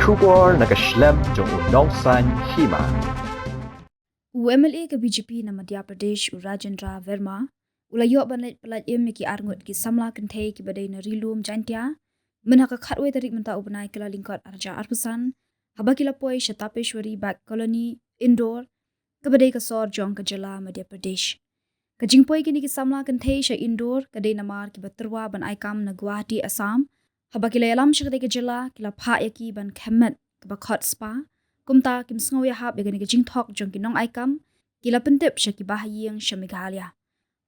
Shubor nakaslem jong unongsan Hima. UMLA ke BJP na Madhya Pradesh Rajendra Verma ulayo banlet pelat ki Ngut ki Samla Kynthei ki badai na rilum Jaiñtia menaka khatwe tarik menta ubnai kala lingkot arja arpusan Haba kila poi Shatapeshwari back colony Indore ke badai ka sor jong ke jala Madhya Pradesh ka jingpoi kini ki Samla Kynthei sha Indore kadai namar ki baterwa ban aikam na Guwahati Assam Haba kila yalam shakadai ke jala kila pha yaki ban Khem ke bakot spa kumta kim sngow ya hab begani ke jingthok jong ki nong aikam kila pentep sha ki bahayeng sha Meghalaya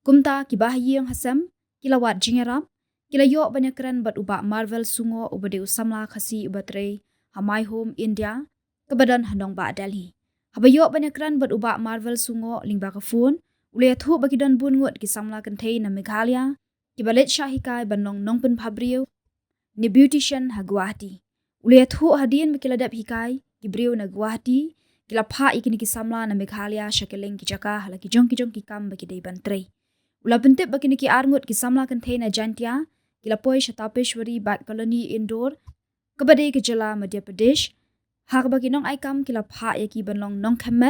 kumta ki bahayeng hasam kila wat jingerap kila yo banyakran bat uba Marvel sungo ubade usamla khasi ubatre hamai home India kebadan handong ba Delhi haba yo banyakran bat uba Marvel sungo lingba ka phone ule thu bakidan bun ngut ki Samla Kynthei na Meghalaya ki balet shahikai banong nongpen phabriu ni beautician ha Guwahati ule thu hadin bekila dap hikai Gibriu na Guwahati kila pha ikini ki Samla na Meghalaya shakeleng ki Jaka hala ki jong ki kam baki dei bantrei ula pentep bakini ki Ngut ki Samla Kynthei na Jaiñtia kila poi Shatapeshwari back colony Indore kebadai ke jala Madhya Pradesh hak baki nong aikam kila pha yaki banlong nong Khem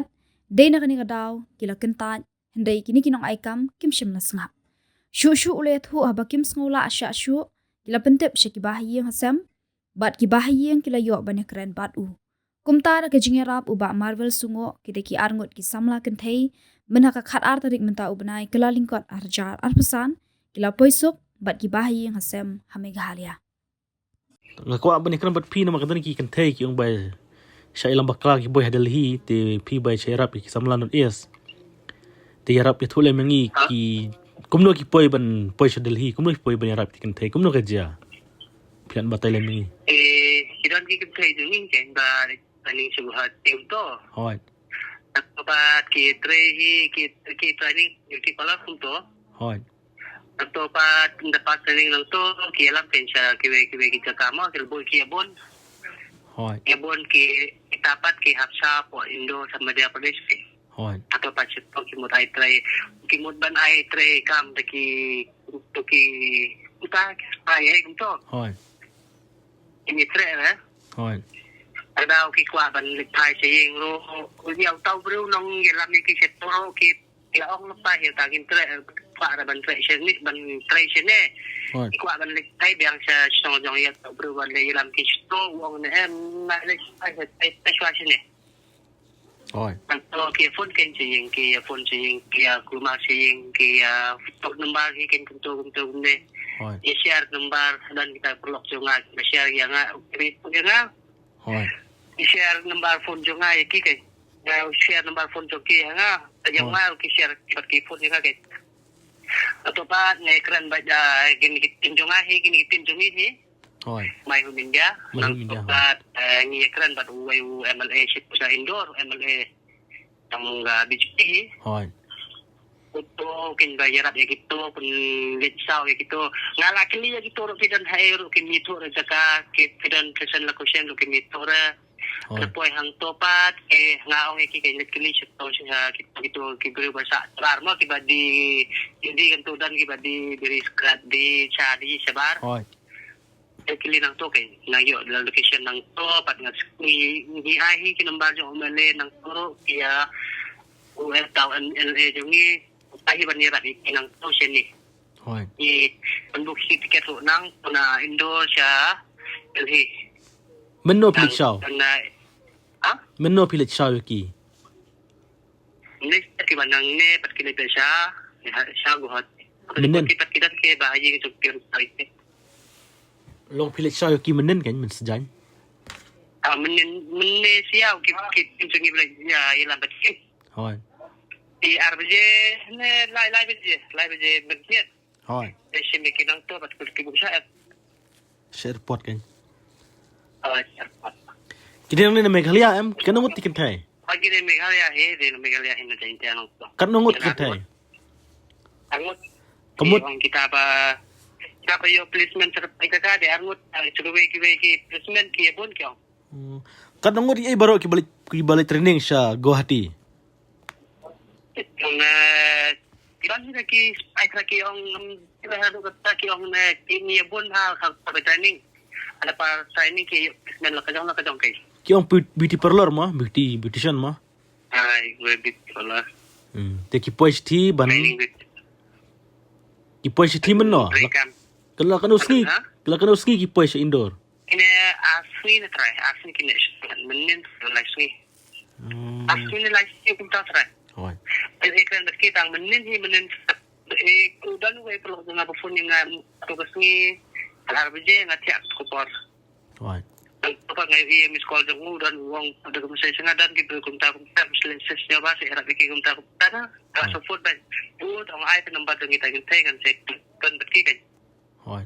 dei na kani kadaw kila Kynthei hendai kini ki nong aikam kim shim na sngap shu ule thu habakim sngola asya shu kila pentep shaki bahayeng hasam bat ki bahayeng kila yo banyakran bat u kumtar ke jingerap uba Marvel sungo kide ki Ngut ki Samla Kynthei menaka khat ar tarik menta ubnai kala lingkot arjar arpusan kila poisuk bat ki bahayeng hasem ha Meghalaya ngakwa bani kan bat pi na makadani ki Kynthei ki ong bai sha ilam bakla ki boy Delhi te pi bai chairap ki Samla not es te yarap ki thule mengi ki kumno ki poi ban poi sha Delhi kumno ki poi ban yarap ki Kynthei kumno ka ja pian batai le mengi kidan ki Kynthei dungin ken ba aning suhat teuto hoi Tapat ki trehi ki training ki pala kunto hoi Tapat dapat training lang to ki alam pensya ki ki Jaka ki boy ki abon hoi abon ki tapat ki hapsa po Indore sa Madhya Pradesh hoi atau pacit ki mut ai trai ki mut ban ai trai kam de ki to ki uta ai kunto hoi ini trai hoi Ada ki kwa ban lipai saying ro yang tau bro nong yelam ki setoro ki ya ong lepa ya tagin tre kwa ban tre seni ban tre seni ki kwa ban lipai biang sa song jong ya tau bro ban yelam ki sto wong ne na le ai te kwa seni hoi to ki phone ken saying ki phone saying ki kuma saying ki tok number ki ken kunto ne hoi ya share number dan kita perlu jonga share yang nga hoi share number phone jo nga ki ke share number phone jo ki nga yang mal ki share ki phone nga ke atau pa ngai kran ba gini tin jo nga hi gini tin jo hi hoi mai hu minja nang ba ngai kran ba u MLA ship sa Indore MLA tangga BJP hoi Uto kin bayarap ya gitu pun litsau ya gitu ngala kili ya gitu ro pidan hair kin mito ra Jaka ki pidan kesan la kusen lo kin mito ra Poi hang topat ngaong iki kay kili sito siya gitu ki beri basa armo ki badi hindi kanto dan ki badi diri skrat di chadi sabar hoi kili nang to kay nayo la location nang to pat nga ni ahi ki number jo umele nang turo kiya UL taw LA jongi ahi banira ki nang to siya ni hoi i penduk si tiket ro nang na Indore siya Delhi menno pilik shaw ha menno pilik shaw ki next ki banang ne pat kini siya siya guhat Menen. Pat kidat ke bahayi ki tukir taite long pilik shaw ki menen kan men sejan men siya ki tungi bela ya ilan bat ki hoi di arbaje ne lai baje berjiat hoi simi kinang to pat ki bu siya share pot kan kidang ni na Meghalaya em kan ngut Kynthei pagi ni Meghalaya he na Jaiñtia nang to kan ngut Kynthei Ngut Kamut kita ba yo placement sa ka de Ngut chuwe ki placement ki bon kyo kan ngut ai baro ki balik training sa Guwahati ang ilan sila ki ay ki ang kita hado ka ki ang ni bon ha training ada partai ni ke men la kajong kai Ki ong beauty parlor ma, beautician ma. ai gue bit wala Te ki pois thi ban training bit ki pois thi man no. rekam Kala kan usni ki pois Indore. ini asli na try asli kini menin la sui asli ni la sui kita try Hoi. Iklan berkita menin udan gue perlu dengan pun yang tugas ni alar beje ngatiak kopor Hoi. apa ngai miskol jeng dan uang ada kemusai sengadan gitu kumta selesainya bahasa era bikin kumta kumta tak support dan tong ai penembak dengan kita kan cek kan berkita Hoi.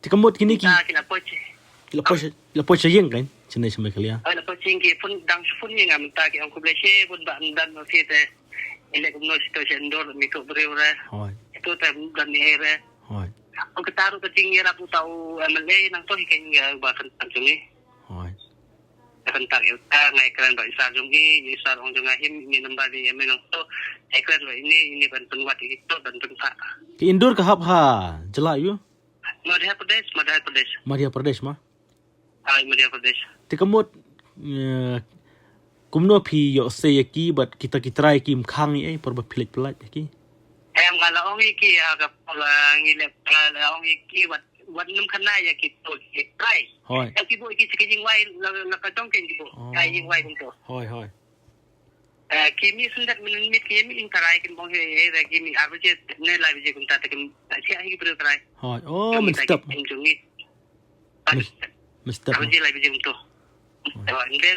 Tikamot kini ki kina poci la pois yeng kan cene semai kali ya. la poci ki pun dang pun yang amta ki ang kublese pun ba dan no kita ele kumno situasi Indore mito breure Hoi. itu tem dan ni era Hoi. ang kataru keting era pu tau MLA nang to hikan ya bahkan tanjungi Hoi. tentang itu ngai keren ba isa jungi isa ong junga him ni nambah di emen to keren lo ini ban penguat itu dan tentang Ki Indore ka ha jela yu Madhya Pradesh Madhya Pradesh ma. ai Madhya Pradesh Tikamot kumno phi yo se ki but kita try ki mkhang ai por ba Pyllait ki. em ngala ong iki aga pola ngile ngala ong iki wat num khana ya gitu try Hoi. ki bo iki sikijing wai la ka tong ken gitu ai jing wai kunto Hoi hoi. kimi sundat minit kimi intarai kin bong he ra kimi arje ne la bije kunta takin sia hi bro try Hoi. Oh, mistap. jungi Mistap. arje la bije kunto inde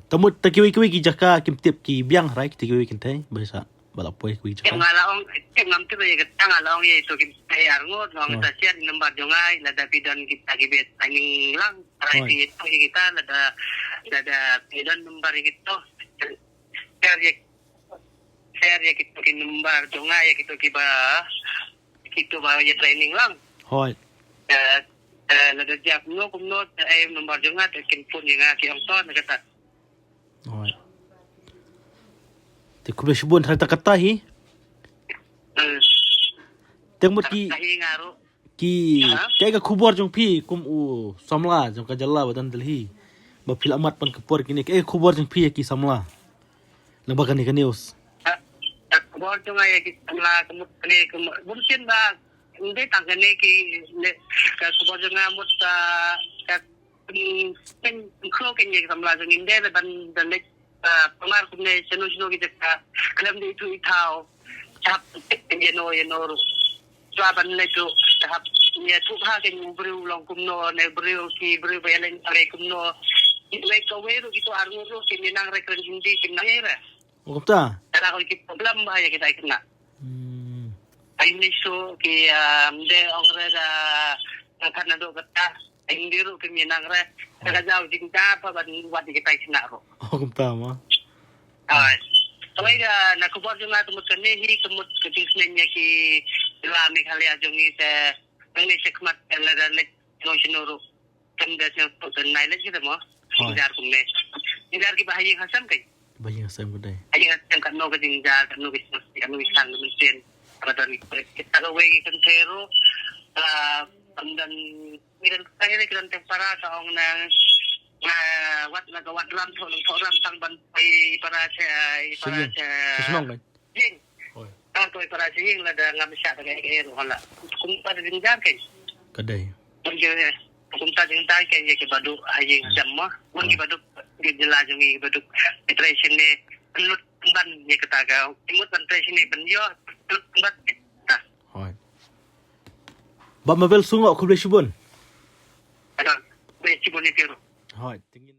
Tamut takiwi ki Jaka kim tip ki biang rai ki takiwi Kynthei bahasa balapoi ki Jaka. ngala ong ngam tu ye ka ngala ong ye to kim ai arngot ngam ta sia number jongai la da bidan kita gibet aning lang rai ti to kita la da bidan number gitu share ye kita ki number jongai ye kita ki ba ye training lang Hoi. la da jak no kum no ai number jongai te kin pun ye nga ki ong to na kata Hoi. Te kuble shibun harta kata hi. Tengmut ki ngaro kai ka khubor jong phi kum u Samla jong ka jalla badan Delhi. Ba phil amat pan kapor kini kai khubor jong phi ki Samla. Lambakan ni ka news. Khubor jong ay ki Samla kumut ni bumsin ba hindi tangane ki ka khubor jong amot sa ka pen kho ken ye Samla jong inde ban dan le pamar kumne seno ki ka kalam de itu itao chap ye no ban le tu hap ye tu ha ken bru long kumno ne bru ba yalen are kumno le ka weru gitu arnguro ki nang rekren hindi kin era O kapta. Kala ko ki problem ba ya kita ikna ay niso ki de ongre da kana do kata indiru ki minang re kala jaw jingta pa ban wat kita ikna ro O kapta ma. ay Tawai ga nakubor yung nga tumut ka nehi tumut kating sinenya ki ilami kali ajong ite nangni sekmat eladan no sinuro kanda siya to nailet kita mo sinjar kumne sinjar ki bahayeng hasam kay Bayang asam ko dai. ayeng hasam kan no kating jar kan no isang lumin padan kita ga wegi kan tero pandan miran kaya kiran tempara sa ong nang wat ram tang ban para sa Sismong kan. jing to para sa jing la da ngam sya da kay ero hala kung pa din jar kay Kadai. kung ta din ta kay ke badu hayeng jamma mun ki badu gidla jungi badu iteration ne lut ban ye kataga imut ban iteration ne ban yo bat ta Hoi. Ba mavel sungo kuble shibun. ada be chiboni pero Hoi. Tingin